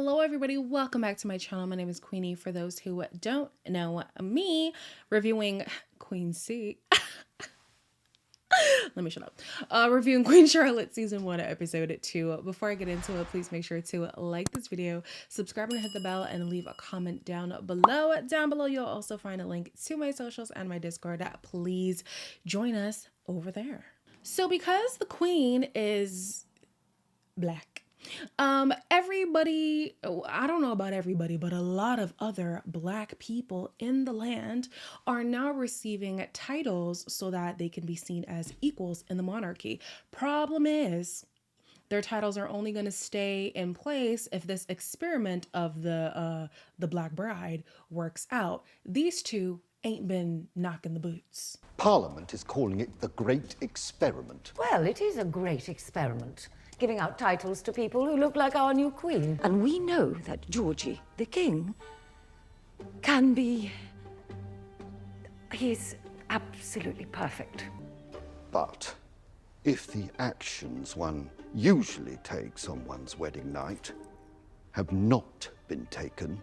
Hello everybody, welcome back to my channel. My name is Queenie. For those who don't know me, reviewing Queen C. Let me shut up. Reviewing Queen Charlotte season 1 episode 2. Before I get into it, please make sure to like this video, subscribe and hit the bell, and leave a comment down below. Down below you'll also find a link to my socials and my Discord. Please join us over there. So because the queen is black, everybody, I don't know about everybody, but a lot of other black people in the land are now receiving titles so that they can be seen as equals in the monarchy. Problem is, their titles are only going to stay in place if this experiment of the Black Bride works out. These two ain't been knocking the boots. Parliament is calling it the Great Experiment. Well, it is a great experiment, giving out titles to people who look like our new queen. And we know that Georgie, the king, can be... he's absolutely perfect. But if the actions one usually takes on one's wedding night have not been taken,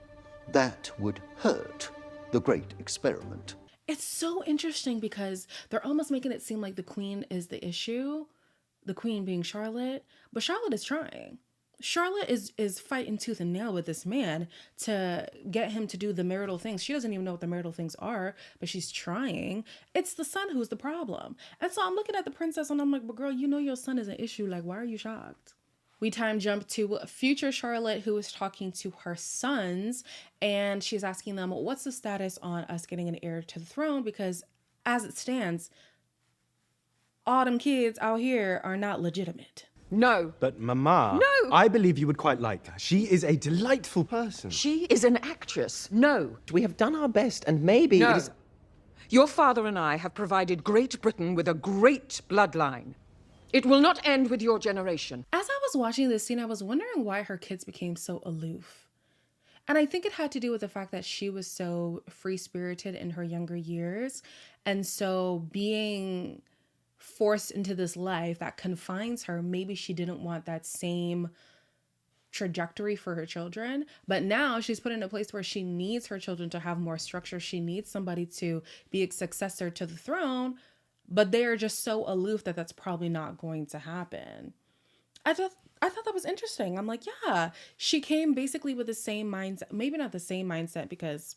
that would hurt the Great Experiment. It's so interesting because they're almost making it seem like the queen is the issue, the queen being Charlotte, but Charlotte is trying. Charlotte is fighting tooth and nail with this man to get him to do the marital things. She doesn't even know what the marital things are, but she's trying. It's the son who's the problem. And so I'm looking at the princess and I'm like, but girl, you know your son is an issue. Like, why are you shocked? We time jump to future Charlotte, who is talking to her sons, and she's asking them, what's the status on us getting an heir to the throne? Because as it stands, all them kids out here are not legitimate. No. But Mama, No! I believe you would quite like her. She is a delightful person. She is an actress. No. We have done our best, and maybe No. it is... Your father and I have provided Great Britain with a great bloodline. It will not end with your generation. As I was watching this scene, I was wondering why her kids became so aloof. And I think it had to do with the fact that she was so free-spirited in her younger years. And so being forced into this life that confines her, maybe she didn't want that same trajectory for her children. But now she's put in a place where she needs her children to have more structure. She needs somebody to be a successor to the throne. But they are just so aloof that that's probably not going to happen. I thought that was interesting. I'm like, yeah, she came basically with the same mindset. Maybe not the same mindset because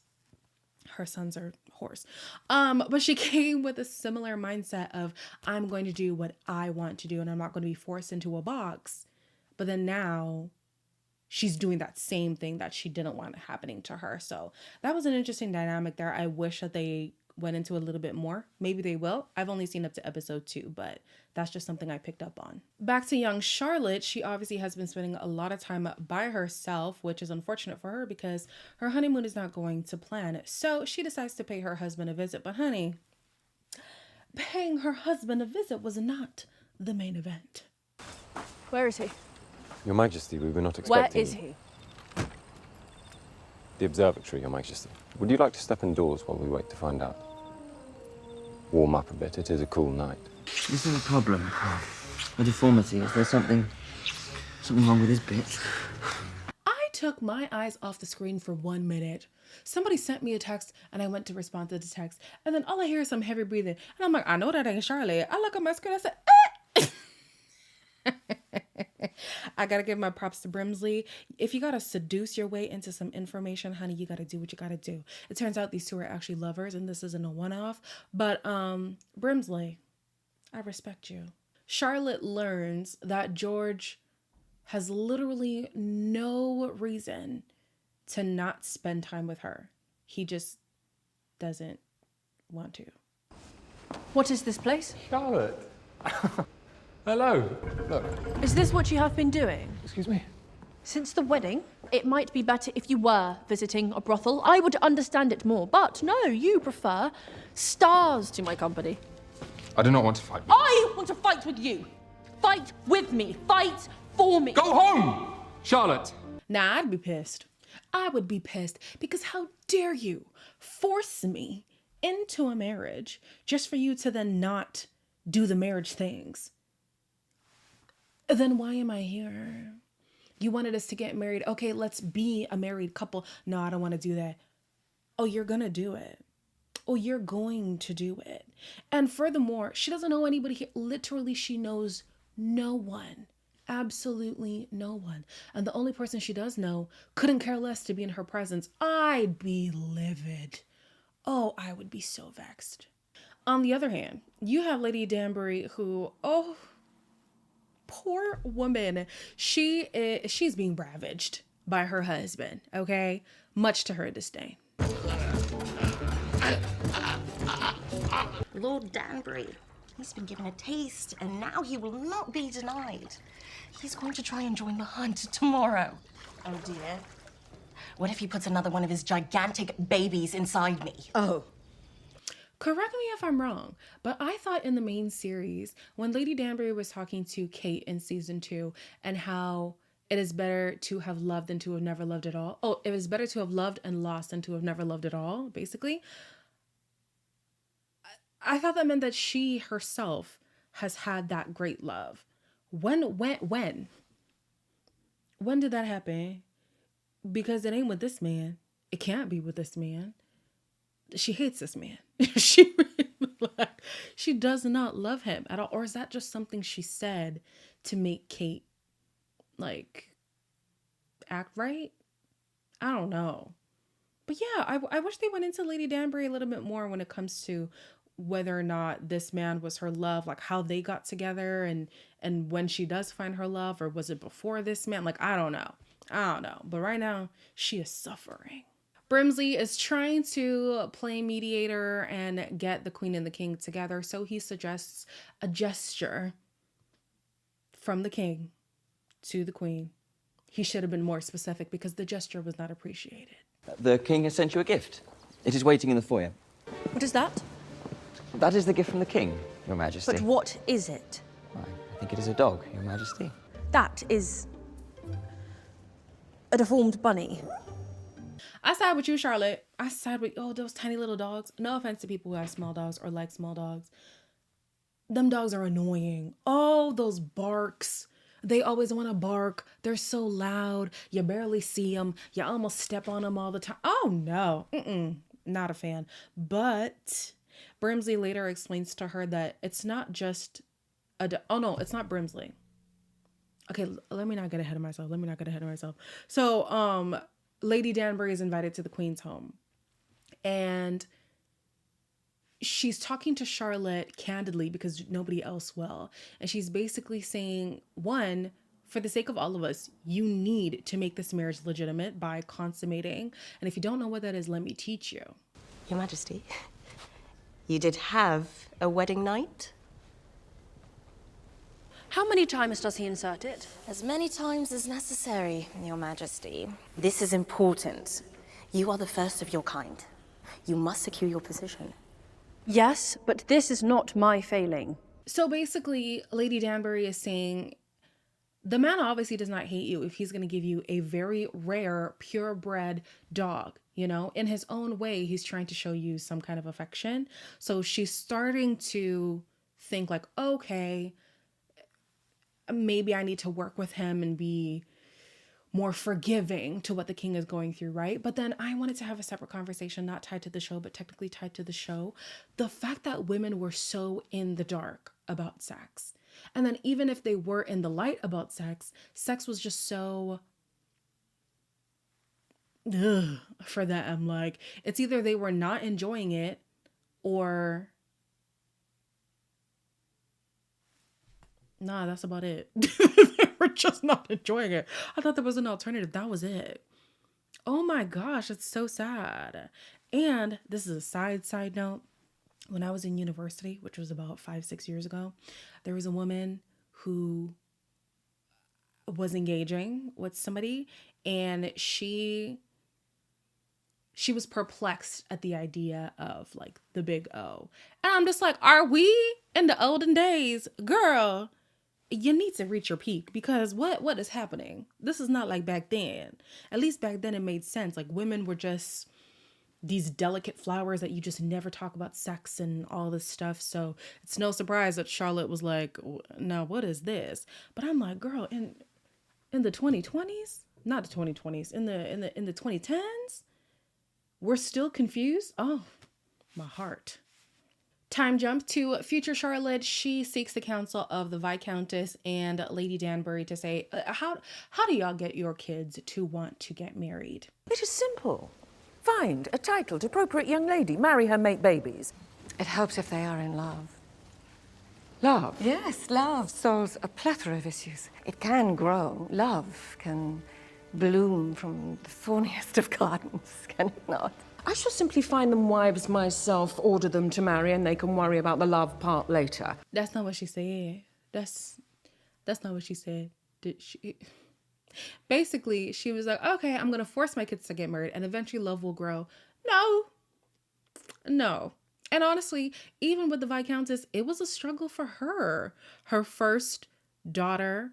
her sons are horse. But she came with a similar mindset of, I'm going to do what I want to do and I'm not going to be forced into a box. But then now she's doing that same thing that she didn't want happening to her. So that was an interesting dynamic there. I wish that they went into a little bit more. Maybe they will. I've only seen up to episode 2, but that's just something I picked up on. Back to young Charlotte, she obviously has been spending a lot of time by herself, which is unfortunate for her because her honeymoon is not going to plan. So she decides to pay her husband a visit. But honey, paying her husband a visit was not the main event. Where is he? Your Majesty, we were not expecting... Where is he? The observatory, Your Majesty. Would you like to step indoors while we wait to find out? Warm up a bit, it is a cool night. Is there a problem? A deformity? Is there something wrong with his bit? I took my eyes off the screen for 1 minute. Somebody sent me a text and I went to respond to the text. And then all I hear is some heavy breathing. And I'm like, I know that ain't Charlotte. I look at my screen, I said, I gotta give my props to Brimsley. If you gotta seduce your way into some information, honey, you gotta do what you gotta do. It turns out these two are actually lovers and this isn't a one-off. But Brimsley, I respect you. Charlotte learns that George has literally no reason to not spend time with her. He just doesn't want to. What is this place? Charlotte! Hello. Look. Is this what you have been doing? Excuse me? Since the wedding, it might be better if you were visiting a brothel. I would understand it more, but no, you prefer stars to my company. I do not want to fight. I want to fight with you. Fight with me. Fight for me. Go home, Charlotte. Nah, I'd be pissed. I would be pissed because how dare you force me into a marriage just for you to then not do the marriage things? Then why am I here? You wanted us to get married. Okay, let's be a married couple. No, I don't want to do that. Oh, you're going to do it. Oh, you're going to do it. And furthermore, she doesn't know anybody here. Literally, she knows no one. Absolutely no one. And the only person she does know couldn't care less to be in her presence. I'd be livid. Oh, I would be so vexed. On the other hand, you have Lady Danbury who, oh, poor woman. She's being ravaged by her husband, okay? Much to her disdain. Lord Danbury, he's been given a taste, and now he will not be denied. He's going to try and join the hunt tomorrow. Oh dear. What if he puts another one of his gigantic babies inside me? Oh. Correct me if I'm wrong, but I thought in the main series, when Lady Danbury was talking to Kate in season 2, and how it is better to have loved than to have never loved at all. Oh, it is better to have loved and lost than to have never loved at all, basically. I thought that meant that she herself has had that great love. When did that happen? Because it ain't with this man. It can't be with this man. She hates this man. She does not love him at all. Or is that just something she said to make Kate like act right? I don't know. But yeah, I wish they went into Lady Danbury a little bit more when it comes to whether or not this man was her love, like how they got together and when she does find her love, or was it before this man? Like, I don't know. But right now, she is suffering. Brimsley is trying to play mediator and get the queen and the king together, so he suggests a gesture from the king to the queen. He should have been more specific because the gesture was not appreciated. The king has sent you a gift. It is waiting in the foyer. What is that? That is the gift from the king, Your Majesty. But what is it? I think it is a dog, Your Majesty. That is a deformed bunny. I side with you, Charlotte. I side with, oh, those tiny little dogs. No offense to people who have small dogs or like small dogs. Them dogs are annoying. Oh, those barks. They always want to bark. They're so loud. You barely see them. You almost step on them all the time. Oh, no. Not a fan. But Brimsley later explains to her that it's not just oh, no, it's not Brimsley. Okay, let me not get ahead of myself. So, Lady Danbury is invited to the queen's home. And she's talking to Charlotte candidly because nobody else will. And she's basically saying, one, for the sake of all of us, you need to make this marriage legitimate by consummating. And if you don't know what that is, let me teach you. Your Majesty, you did have a wedding night? How many times does he insert it? As many times as necessary, Your Majesty. This is important. You are the first of your kind. You must secure your position. Yes, but this is not my failing. So basically, Lady Danbury is saying, the man obviously does not hate you if he's going to give you a very rare, purebred dog. You know, in his own way, he's trying to show you some kind of affection. So she's starting to think like, okay, maybe I need to work with him and be more forgiving to what the king is going through, right? But then I wanted to have a separate conversation, not tied to the show, but technically tied to the show. The fact that women were so in the dark about sex. And then even if they were in the light about sex, sex was just so for them. Like, it's either they were not enjoying it or nah, that's about it. They were just not enjoying it. I thought there was an alternative. That was it. Oh my gosh, it's so sad. And this is a side note. When I was in university, which was about 5-6 years ago, there was a woman who was engaging with somebody, and she was perplexed at the idea of like the big O. And I'm just like, are we in the olden days? Girl, you need to reach your peak, because what is happening? This is not like back then. At least back then it made sense. Like, women were just these delicate flowers that you just never talk about sex and all this stuff. So it's no surprise that Charlotte was like, now what is this? But I'm like, girl, in the 2020s, not the 2020s, in the 2010s, we're still confused. Oh, my heart. Time jump to future Charlotte. She seeks the counsel of the Viscountess and Lady Danbury to say, how do y'all get your kids to want to get married? It is simple. Find a titled, appropriate young lady, marry her, make babies. It helps if they are in love. Love. Yes, love solves a plethora of issues. It can grow. Love can bloom from the thorniest of gardens, can it not? I shall simply find them wives myself, order them to marry, and they can worry about the love part later. That's not what she said. That's not what she said. Did she? Basically, she was like, okay, I'm going to force my kids to get married and eventually love will grow. No. And honestly, even with the Viscountess, it was a struggle for her. Her first daughter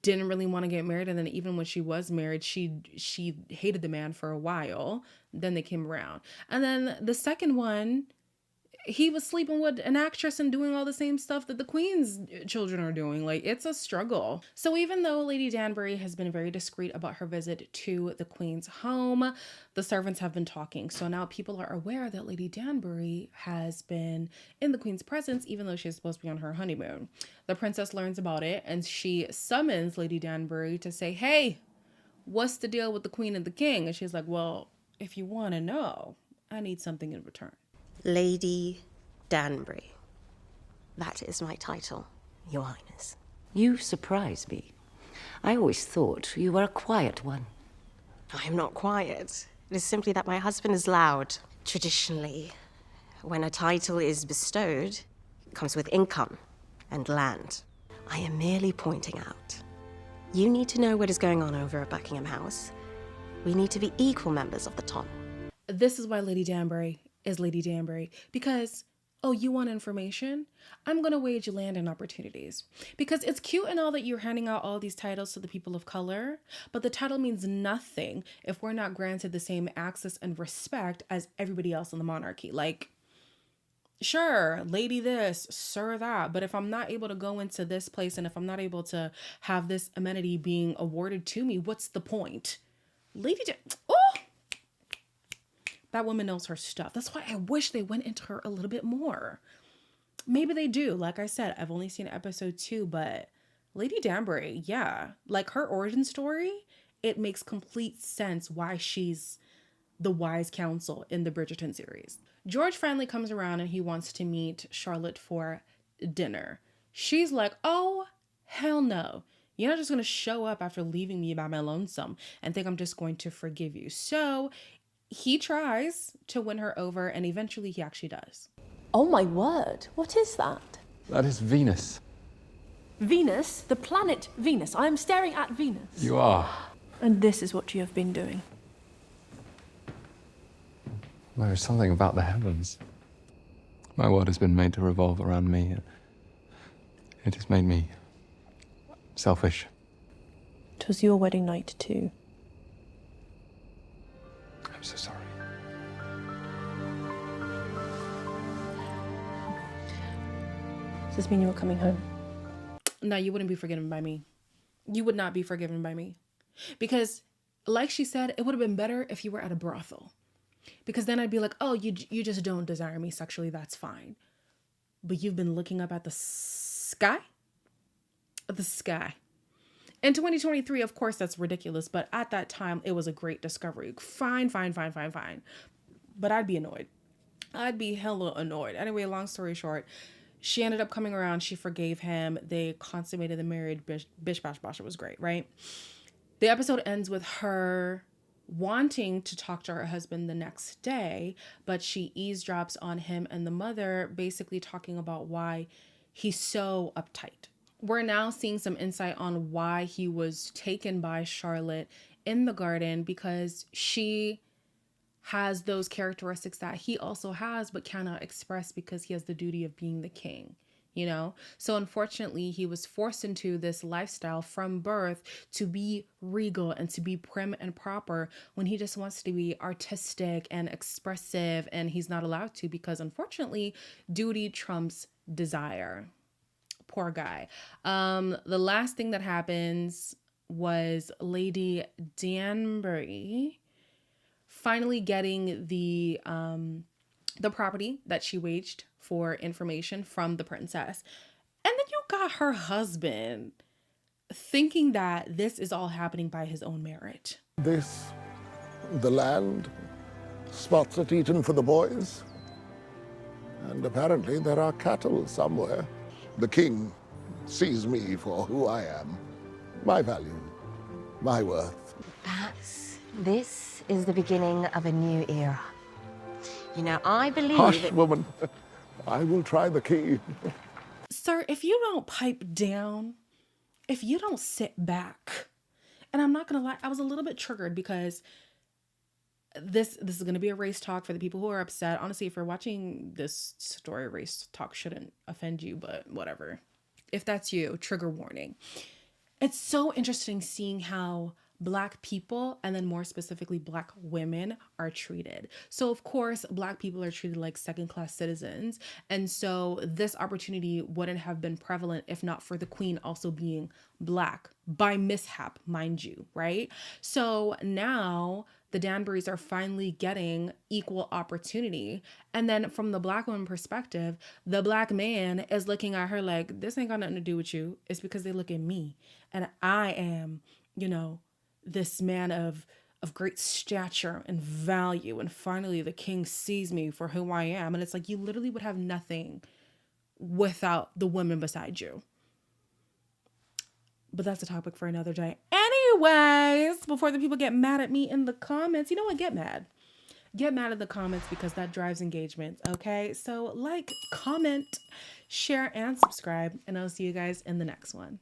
didn't really want to get married. And then even when she was married, she hated the man for a while. Then they came around. And then the second one, he was sleeping with an actress and doing all the same stuff that the Queen's children are doing. Like, it's a struggle. So even though Lady Danbury has been very discreet about her visit to the Queen's home, the servants have been talking. So now people are aware that Lady Danbury has been in the Queen's presence, even though she's supposed to be on her honeymoon. The princess learns about it and she summons Lady Danbury to say, hey, what's the deal with the Queen and the King? And she's like, well, if you want to know, I need something in return. Lady Danbury. That is my title, Your Highness. You surprise me. I always thought you were a quiet one. I am not quiet. It is simply that my husband is loud. Traditionally, when a title is bestowed, it comes with income and land. I am merely pointing out. You need to know what is going on over at Buckingham House. We need to be equal members of the ton. This is why Lady Danbury is Lady Danbury. Because, oh, you want information? I'm going to wage land and opportunities. Because it's cute and all that you're handing out all these titles to the people of color, but the title means nothing if we're not granted the same access and respect as everybody else in the monarchy. Like, sure, lady this, sir that, but if I'm not able to go into this place and if I'm not able to have this amenity being awarded to me, what's the point? Oh! That woman knows her stuff. That's why I wish they went into her a little bit more. Maybe they do. Like I said, I've only seen episode 2, but Lady Danbury, yeah. Like her origin story, it makes complete sense why she's the wise counsel in the Bridgerton series. George finally comes around and he wants to meet Charlotte for dinner. She's like, oh, hell no. You're not just going to show up after leaving me by my lonesome and think I'm just going to forgive you. So he tries to win her over, and eventually he actually does. Oh my word, what is that? That is Venus. Venus? The planet Venus. I am staring at Venus. You are. And this is what you have been doing. There is something about the heavens. My world has been made to revolve around me. It has made me selfish. It was your wedding night too. I'm so sorry. Does this mean you were coming home? No, you wouldn't be forgiven by me. You would not be forgiven by me. Because, like she said, it would have been better if you were at a brothel. Because then I'd be like, oh, you just don't desire me sexually, that's fine. But you've been looking up at the sky? The sky. In 2023, of course, that's ridiculous. But at that time, it was a great discovery. Fine. But I'd be annoyed. I'd be hella annoyed. Anyway, long story short, she ended up coming around. She forgave him. They consummated the marriage. Bish bash bosh. It was great, right? The episode ends with her wanting to talk to her husband the next day, but she eavesdrops on him and the mother basically talking about why he's so uptight. We're now seeing some insight on why he was taken by Charlotte in the garden, because she has those characteristics that he also has but cannot express because he has the duty of being the king, you know? So unfortunately, he was forced into this lifestyle from birth to be regal and to be prim and proper when he just wants to be artistic and expressive, and he's not allowed to because unfortunately, duty trumps desire. Poor guy. The last thing that happens was Lady Danbury finally getting the property that she waged for information from the princess. And then you got her husband thinking that this is all happening by his own merit. This, the land, spots at eaten for the boys. And apparently there are cattle somewhere. The king sees me for who I am, my value, my worth. Perhaps this is the beginning of a new era. You know, I believe Hush, woman. I will try the key. Sir, if you don't pipe down, if you don't sit back, and I'm not gonna lie, I was a little bit triggered because this is gonna be a race talk for the people who are upset. Honestly, if you're watching this story, race talk shouldn't offend you, but whatever. If that's you, trigger warning. It's so interesting seeing how Black people, and then more specifically Black women, are treated. So of course, Black people are treated like second-class citizens. And so this opportunity wouldn't have been prevalent if not for the queen also being Black, by mishap, mind you, right? So now the Danburys are finally getting equal opportunity. And then from the Black woman perspective, the Black man is looking at her like, this ain't got nothing to do with you. It's because they look at me. And I am, you know, this man of great stature and value, and finally the king sees me for who I am. And it's like, you literally would have nothing without the women beside you. But that's a topic for another day. Anyways, before the people get mad at me in the comments, you know what? Get mad in the comments, because that drives engagement. Okay, so like, comment, share, and subscribe, and I'll see you guys in the next one.